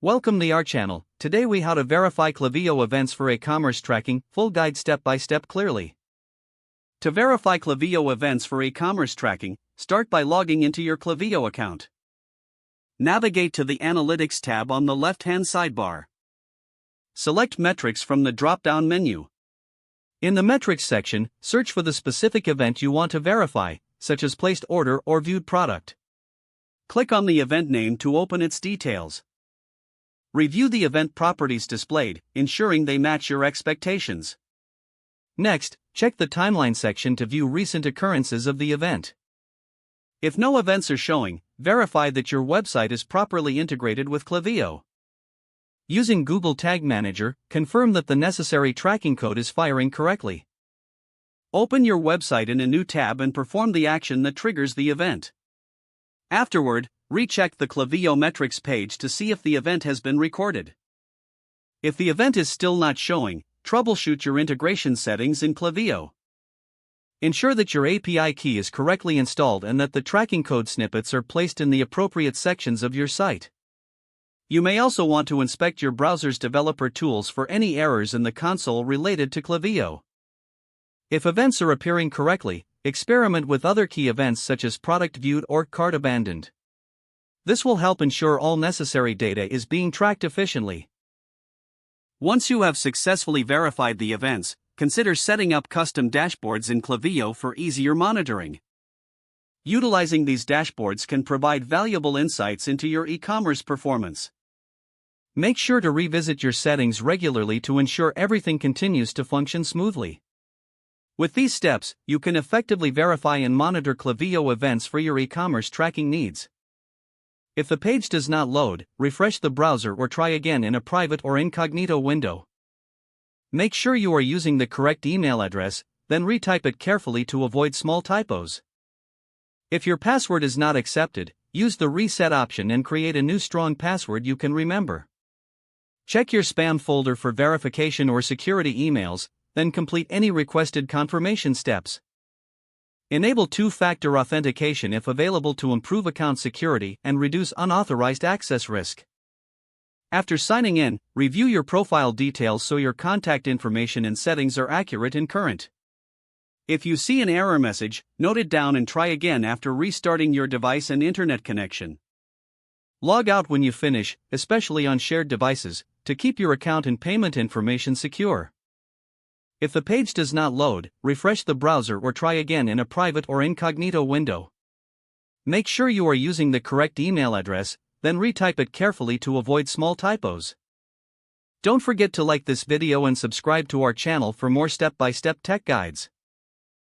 Welcome to our channel. Today we how to verify Klaviyo events for e-commerce tracking, full guide step by step clearly. To verify Klaviyo events for e-commerce tracking, start by logging into your Klaviyo account. Navigate to the Analytics tab on the left-hand sidebar. Select Metrics from the drop-down menu. In the Metrics section, search for the specific event you want to verify, such as placed order or viewed product. Click on the event name to open its details. Review the event properties displayed, ensuring they match your expectations. Next, check the timeline section to view recent occurrences of the event. If no events are showing, verify that your website is properly integrated with Klaviyo. Using Google Tag Manager, confirm that the necessary tracking code is firing correctly. Open your website in a new tab and perform the action that triggers the event. Afterward, recheck the Klaviyo metrics page to see if the event has been recorded. If the event is still not showing, troubleshoot your integration settings in Klaviyo. Ensure that your API key is correctly installed and that the tracking code snippets are placed in the appropriate sections of your site. You may also want to inspect your browser's developer tools for any errors in the console related to Klaviyo. If events are appearing correctly, experiment with other key events such as product viewed or cart abandoned. This will help ensure all necessary data is being tracked efficiently. Once you have successfully verified the events, consider setting up custom dashboards in Klaviyo for easier monitoring. Utilizing these dashboards can provide valuable insights into your e-commerce performance. Make sure to revisit your settings regularly to ensure everything continues to function smoothly. With these steps, you can effectively verify and monitor Klaviyo events for your e-commerce tracking needs. If the page does not load, refresh the browser or try again in a private or incognito window. Make sure you are using the correct email address, then retype it carefully to avoid small typos. If your password is not accepted, use the reset option and create a new strong password you can remember. Check your spam folder for verification or security emails, then complete any requested confirmation steps. Enable two-factor authentication if available to improve account security and reduce unauthorized access risk. After signing in, review your profile details so your contact information and settings are accurate and current. If you see an error message, note it down and try again after restarting your device and internet connection. Log out when you finish, especially on shared devices, to keep your account and payment information secure. If the page does not load, refresh the browser or try again in a private or incognito window. Make sure you are using the correct email address, then retype it carefully to avoid small typos. Don't forget to like this video and subscribe to our channel for more step-by-step tech guides.